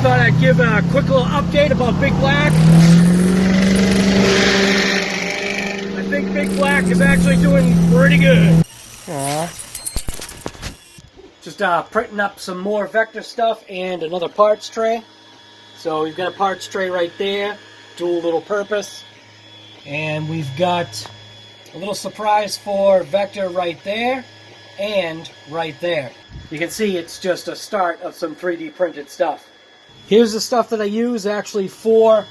thought I'd give a quick little update about Big Black. I think Big Black is actually doing pretty good. Just printing up some more Vector stuff and another parts tray. So we've got a parts tray right there, dual little purpose. And we've got a little surprise for Vector right there and right there. You can see it's just a start of some 3D printed stuff. Here's the stuff that I use actually to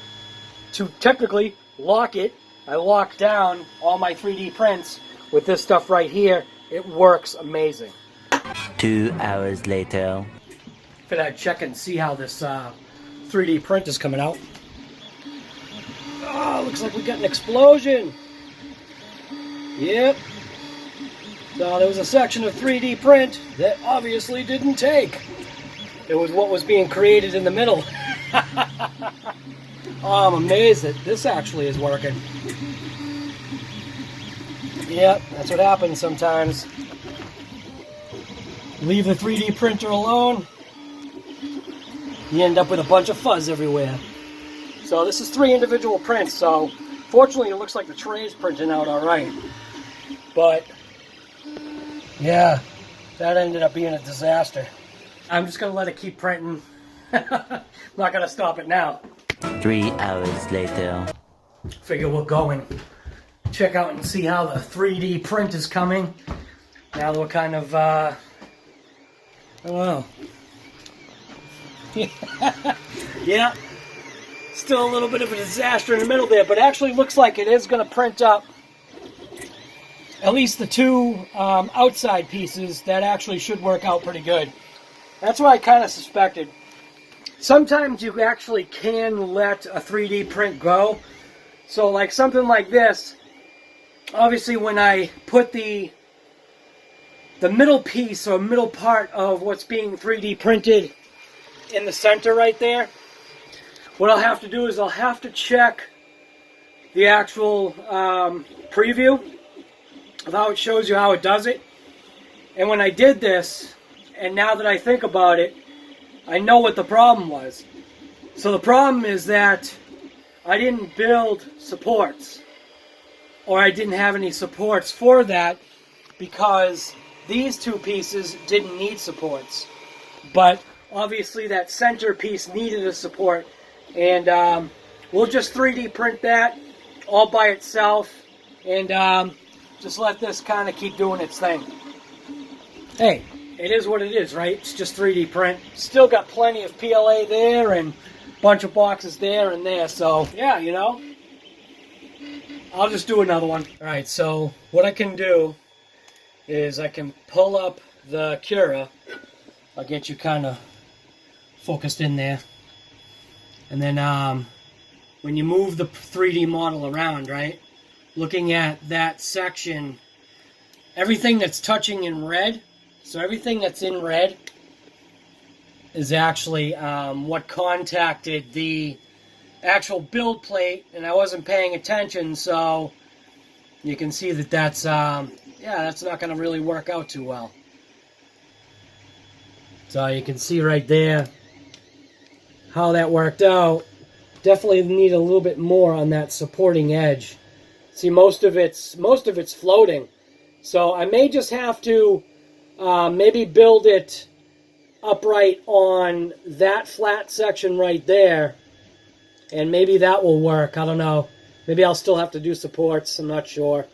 technically lock it. I lock down all my 3D prints with this stuff right here. It works amazing. 2 hours later. Figured I'd check and see how this 3D print is coming out. Oh, looks like we got an explosion. Yep. So there was a section of 3D print that obviously didn't take. It was what was being created in the middle. Oh, I'm amazed that this actually is working. Yep, that's what happens sometimes. Leave the 3D printer alone, you end up with a bunch of fuzz everywhere. So this is 3 individual prints, so fortunately it looks like the tray is printing out alright. But, yeah, that ended up being a disaster. I'm just going to let it keep printing. I'm not going to stop it now. 3 hours later. Figure we'll go and check out and see how the 3D print is coming. Now that we're kind of, I don't know. Yeah, still a little bit of a disaster in the middle there, but actually looks like it is going to print up at least the 2 outside pieces. That actually should work out pretty good. That's what I kind of suspected. Sometimes you actually can let a 3D print go. So like something like this, obviously when I put the middle piece or middle part of what's being 3D printed in the center right there, what I'll have to do is I'll have to check the actual preview of how it shows you how it does it. And when I did this, and now that I think about it, I know what the problem was. So the problem is that I didn't build supports, or I didn't have any supports for that, because these 2 pieces didn't need supports. But obviously that center piece needed a support, and we'll just 3D print that all by itself, and just let this kind of keep doing its thing. Hey, it is what it is, right? It's just 3D print. Still got plenty of PLA there and a bunch of boxes there and there, so yeah, you know, I'll just do another one. Alright, so what I can do is I can pull up the Cura. I'll get you kind of focused in there. And then when you move the 3D model around, right, looking at that section, everything that's touching in red, so everything that's in red is actually what contacted the actual build plate, and I wasn't paying attention, so you can see that that's, yeah, that's not going to really work out too well. So you can see right there how that worked out. Definitely need a little bit more on that supporting edge. See, most of it's floating, so I may just have to maybe build it upright on that flat section right there, and maybe that will work. I don't know. Maybe I'll still have to do supports. I'm not sure.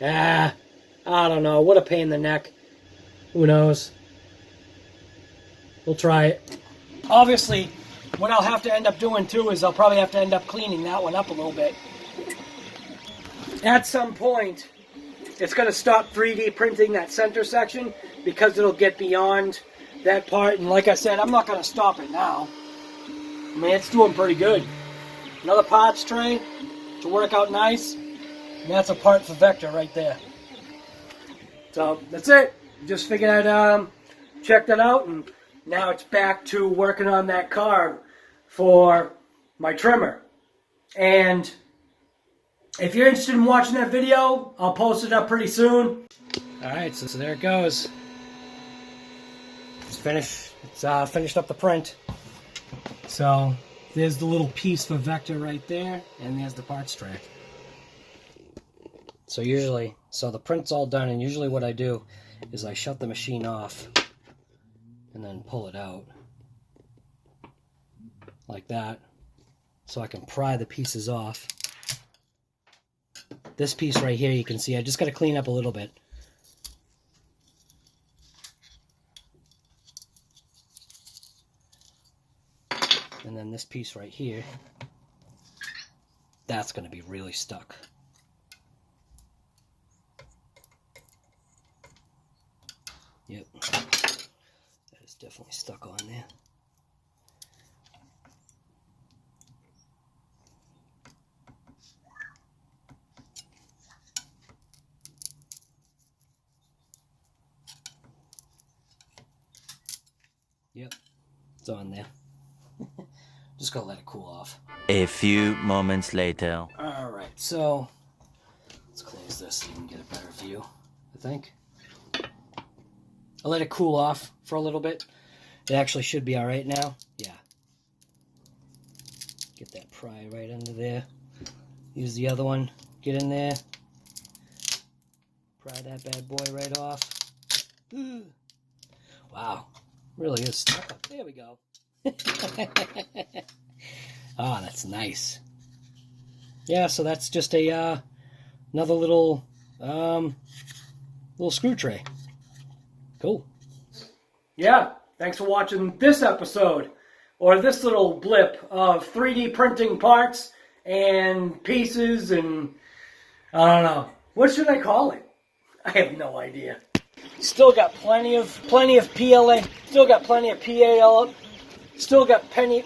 I don't know. What a pain in the neck. Who knows? We'll try it. Obviously, what I'll have to end up doing too is I'll probably have to end up cleaning that one up a little bit. At some point, it's going to stop 3D printing that center section because it'll get beyond that part. And like I said, I'm not going to stop it now. I mean, it's doing pretty good. Another parts tray to work out nice. And that's a part for Vector right there. So that's it. Just figured I'd check that out. And now it's back to working on that carb for my trimmer. And if you're interested in watching that video, I'll post it up pretty soon. Alright, so there it goes. It's finished. It's finished up the print. So there's the little piece for vector right there, and there's the parts track. So the print's all done, and usually what I do is I shut the machine off and then pull it out like that, so I can pry the pieces off. This piece right here, you can see I just got to clean up a little bit. And then this piece right here, that's going to be really stuck. Yep, that is definitely stuck on there. Yep, it's on there. Just gotta let it cool off. A few moments later. Alright, so let's close this so you can get a better view, I think. I'll let it cool off for a little bit. It actually should be alright now. Yeah. Get that pry right under there. Use the other one. Get in there. Pry that bad boy right off. Ooh. Wow. Really is stuck up. There we go. Oh, that's nice. Yeah, so that's just a another little screw tray. Cool. Yeah, thanks for watching this episode, or this little blip of 3D printing parts and pieces, and I don't know. What should I call it? I have no idea. Still got plenty of PLA. Still got plenty of PAL. Still got plenty.